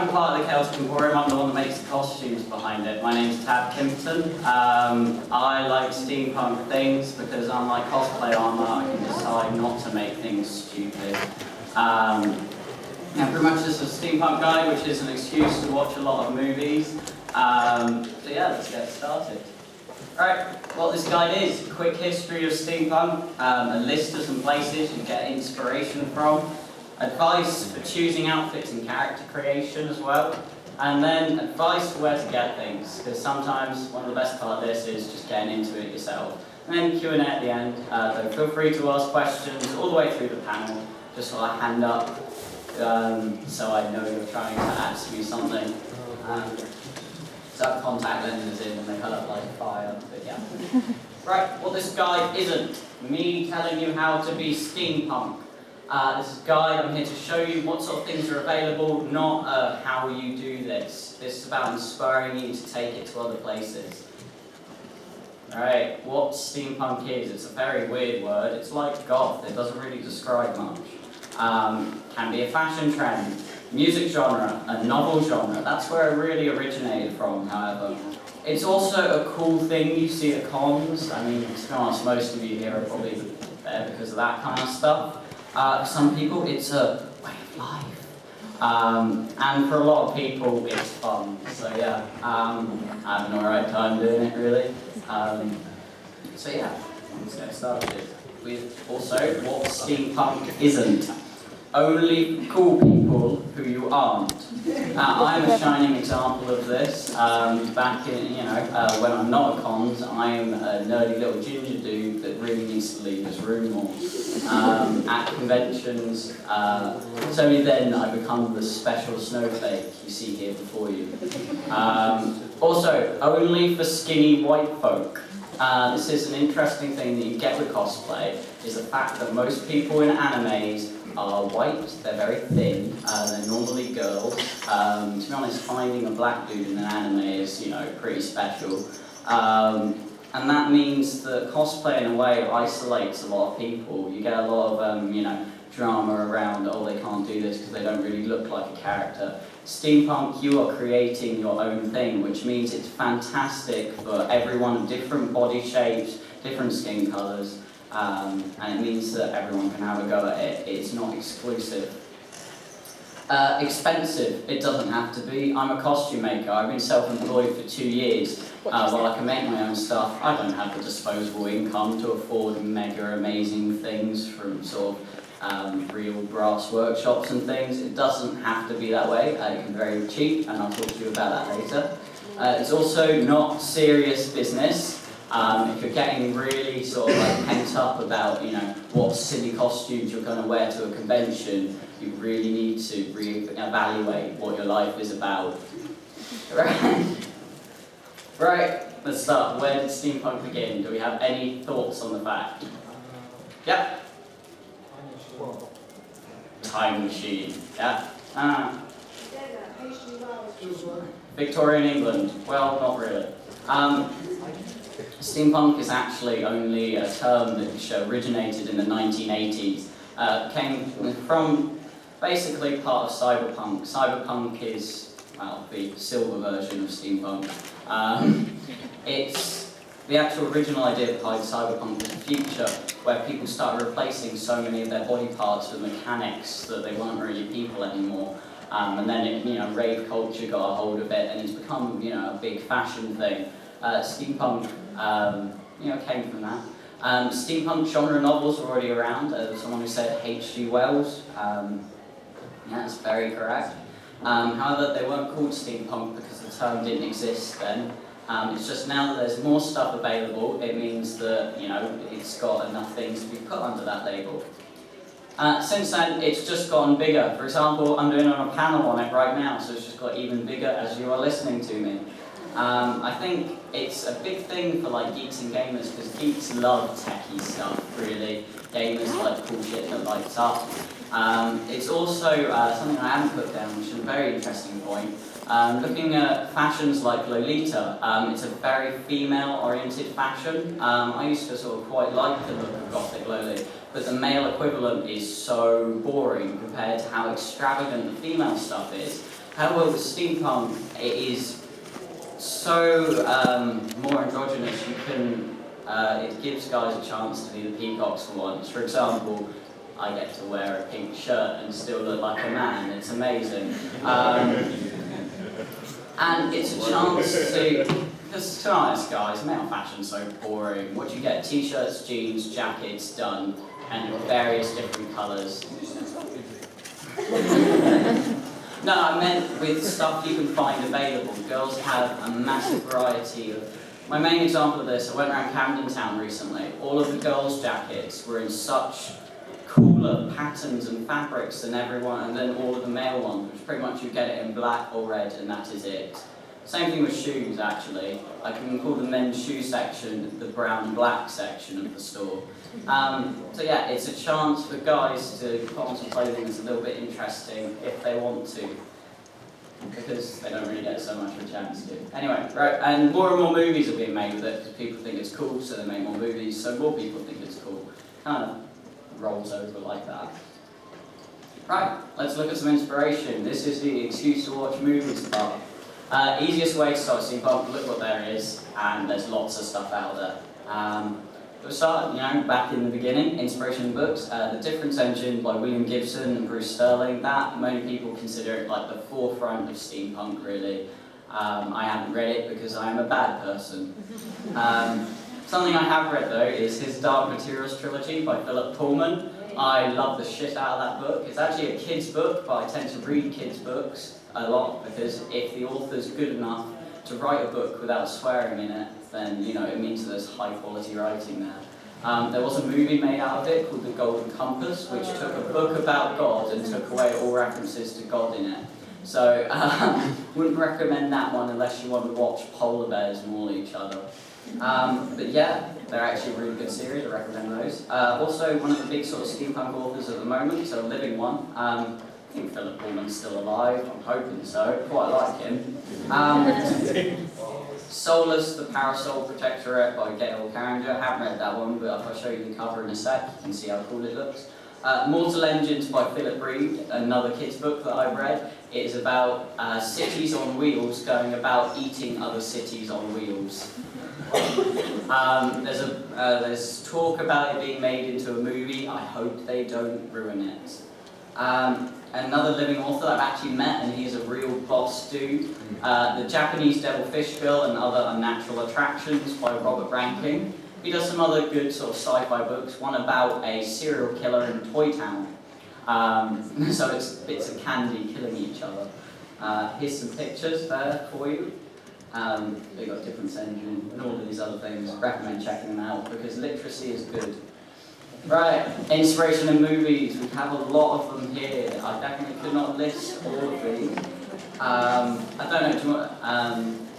I'm part of the Celtic Emporium. I'm the one that makes the costumes behind it. My name's Tab Kimpton. I like steampunk things because unlike cosplay armor, I can decide not to make things stupid. Yeah, pretty much just a steampunk guy, which is an excuse to watch a lot of movies. So yeah, let's get started. Alright, what this guide is, a quick history of steampunk, a list of some places you get inspiration from, advice for choosing outfits and character creation as well, and then advice for where to get things, because sometimes one of the best part of this is just getting into it yourself. And then Q&A at the end, so feel free to ask questions all the way through the panel, just while I hand up, so I know you're trying to ask me something. So I have contact lenses in and they cut up like fire, but yeah. Right, what this guide isn't, me telling you how to be steampunk. This is a guide, I'm here to show you what sort of things are available, not how you do this. This is about inspiring you to take it to other places. Alright, what steampunk is, it's a very weird word. It's like goth, it doesn't really describe much. Can be a fashion trend, music genre, a novel genre. That's where it really originated from, however. It's also a cool thing you see at cons. I mean, to be honest, most of you here are probably there because of that kind of stuff. For some people, it's a way of life. And for a lot of people, it's fun. So yeah, I have an alright time doing it, really. So yeah, let's get started with also what steampunk isn't. Only cool people who you aren't. I'm a shining example of this. Back in, when I'm not at cons, I am a nerdy little ginger dude that really needs to leave his room more. At conventions, it's only then that I become the special snowflake you see here before you. Also, only for skinny white folk. This is an interesting thing that you get with cosplay, is the fact that most people in animes are white, they're very thin, they're normally girls. To be honest, finding a black dude in an anime is, pretty special. And that means that cosplay in a way isolates a lot of people. You get a lot of, drama around, oh, they can't do this because they don't really look like a character. Steampunk, you are creating your own thing, which means it's fantastic for everyone of different body shapes, different skin colours, and it means that everyone can have a go at it. It's not exclusive. Expensive, it doesn't have to be. I'm a costume maker. I've been self-employed for 2 years. While I can make my own stuff, I don't have the disposable income to afford mega amazing things from sort of real brass workshops and things. It doesn't have to be that way. It can be very cheap, and I'll talk to you about that later. It's also not serious business. If you're getting really sort of like pent up about, what silly costumes you're going to wear to a convention, you really need to re-evaluate what your life is about. Right, let's start. Where did steampunk begin? Do we have any thoughts on the fact? Yep. Time machine. Yeah. Victorian England. Well, not really. Steampunk is actually only a term that originated in the 1980s. Came from basically part of cyberpunk. Cyberpunk is, well, the silver version of steampunk. It's the actual original idea behind cyberpunk was a future where people started replacing so many of their body parts with mechanics that they weren't really people anymore. And then rave culture got a hold of it, and it's become, a big fashion thing. Steampunk, came from that. Steampunk genre novels were already around. Someone who said H.G. Wells. Yeah, that's very correct. However, they weren't called steampunk because the term didn't exist then. It's just now that there's more stuff available, it means that, it's got enough things to be put under that label. Since then, it's just gotten bigger. For example, I'm doing on a panel on it right now, so it's just got even bigger as you are listening to me. I think it's a big thing for geeks and gamers, because geeks love techie stuff, really. Gamers like cool shit that lights up. It's also something I haven't put down, which is a very interesting point. Looking at fashions like Lolita, it's a very female-oriented fashion. I used to sort of quite like the look of Gothic Loli, but the male equivalent is so boring compared to how extravagant the female stuff is. Well, with steampunk, it is so more androgynous. You can, it gives guys a chance to be the peacocks for once. For example, I get to wear a pink shirt and still look like a man. It's amazing. And it's a chance to, because to be honest guys, male fashion's so boring. What do you get? T-shirts, jeans, jackets, done, and various different colours. No, I meant with stuff you can find available. Girls have a massive variety of... My main example of this, I went around Camden Town recently. All of the girls' jackets were in such cooler patterns and fabrics than everyone, and then all of the male ones, which pretty much you get it in black or red, and that is it. Same thing with shoes, actually. I can call the men's shoe section the brown and black section of the store. So yeah, it's a chance for guys to put on some clothing that's a little bit interesting if they want to, because they don't really get so much of a chance to. Anyway, right, and more movies are being made with it because people think it's cool, so they make more movies, so more people think it's cool. Kind of rolls over like that. Right, let's look at some inspiration. This is the excuse to watch movies part. Easiest way to start steampunk, look what there is, and there's lots of stuff out there. We'll start, back in the beginning, inspiration books. The Difference Engine by William Gibson and Bruce Sterling. That, many people consider it like the forefront of steampunk, really. I haven't read it because I am a bad person. Something I have read, though, is his Dark Materials trilogy by Philip Pullman. I love the shit out of that book. It's actually a kid's book, but I tend to read kids' books a lot, because if the author's good enough to write a book without swearing in it, then, it means there's high-quality writing there. There was a movie made out of it called The Golden Compass, which took a book about God and took away all references to God in it. So, wouldn't recommend that one unless you want to watch polar bears maul each other. But yeah, they're actually a really good series, I recommend those. Also, one of the big sort of steampunk authors at the moment, so a living one. I think Philip Pullman's still alive, I'm hoping so, quite like him. Solus, the Parasol Protectorate by Gail Carringer. I haven't read that one, but if I show you the cover in a sec, you can see how cool it looks. Mortal Engines by Philip Reed, another kid's book that I've read. It is about cities on wheels going about eating other cities on wheels. There's talk about it being made into a movie. I hope they don't ruin it. Another living author I've actually met, and he's a real boss dude. The Japanese Devil Fish Girl and Other Unnatural Attractions by Robert Rankin. He does some other good sort of sci-fi books, one about a serial killer in Toy Town. So it's bits of candy killing each other. Here's some pictures there for you. They've got Difference Engine and all of these other things. Recommend checking them out because literacy is good. Right, inspiration in movies. We have a lot of them here. I definitely could not list all of these. I don't know, do you want,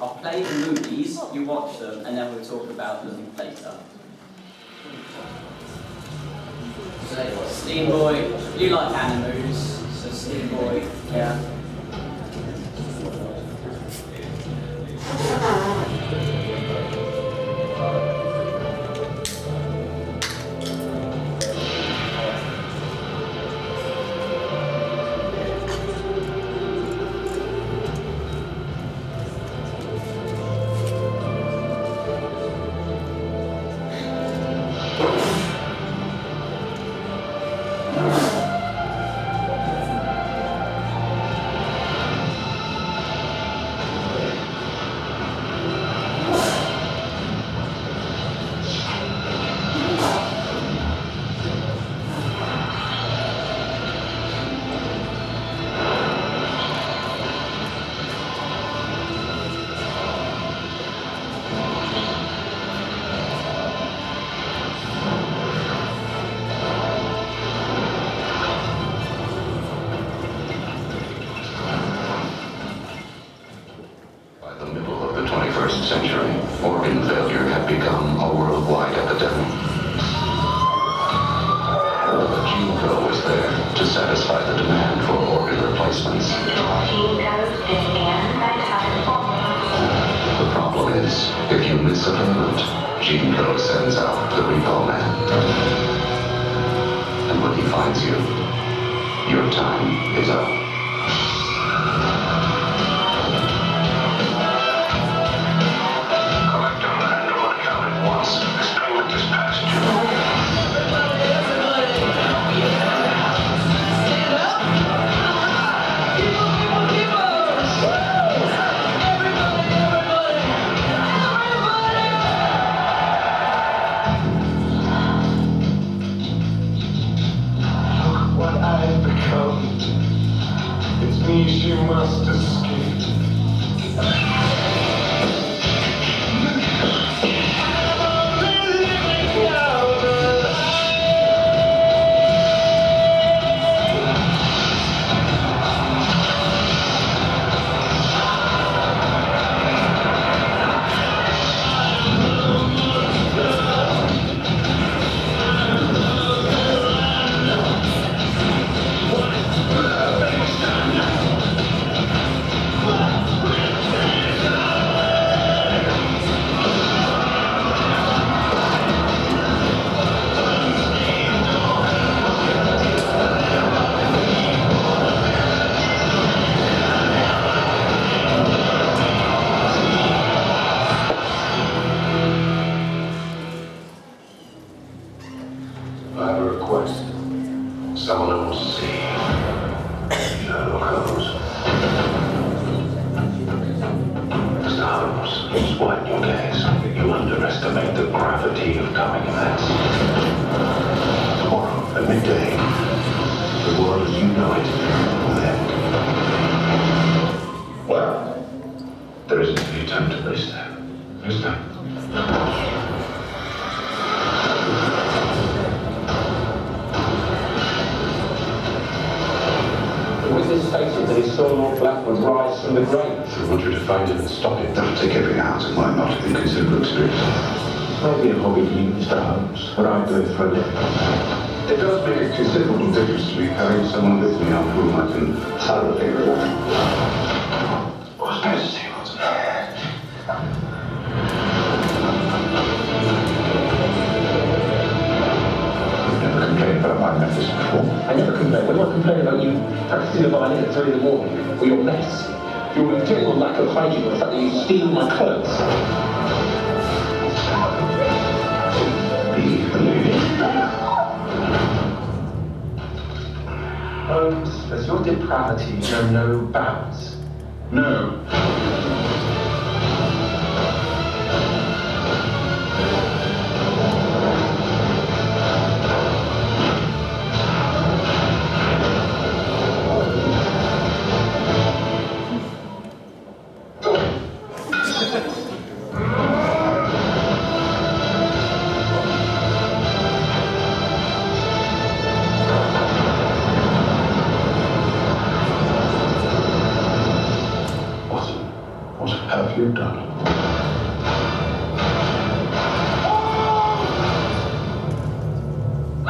I'll play the movies, you watch them, and then we'll talk about them later. So, Steamboy, you like animus, so Steamboy, yeah. And when he finds you, your time is up. me she must escape. I have a request. Someone who wants to see Sherlock Holmes. Mr. Holmes, despite your gaze, you underestimate the gravity of coming events. Tomorrow, at midday, the world as you know it will end. Well, there isn't any time to waste there, is there? Witness stated that he saw Lord Blackwood rise from the grave. I want you to find him and stop it. That'll take every ounce of my not inconsiderable experience. Maybe a hobby to you, Mr. Holmes, but I do it for a living. It does make a considerable difference to me having someone with me on whom I can thoroughly rely. What's better to say, Watson? You've never complained about my methods before. I never complain. When I complain about you practicing the violin at 3 in the morning, or your mess, your general lack of hygiene, or the fact that you steal my clothes. Be the lady. Holmes, does your depravity know no bounds? No.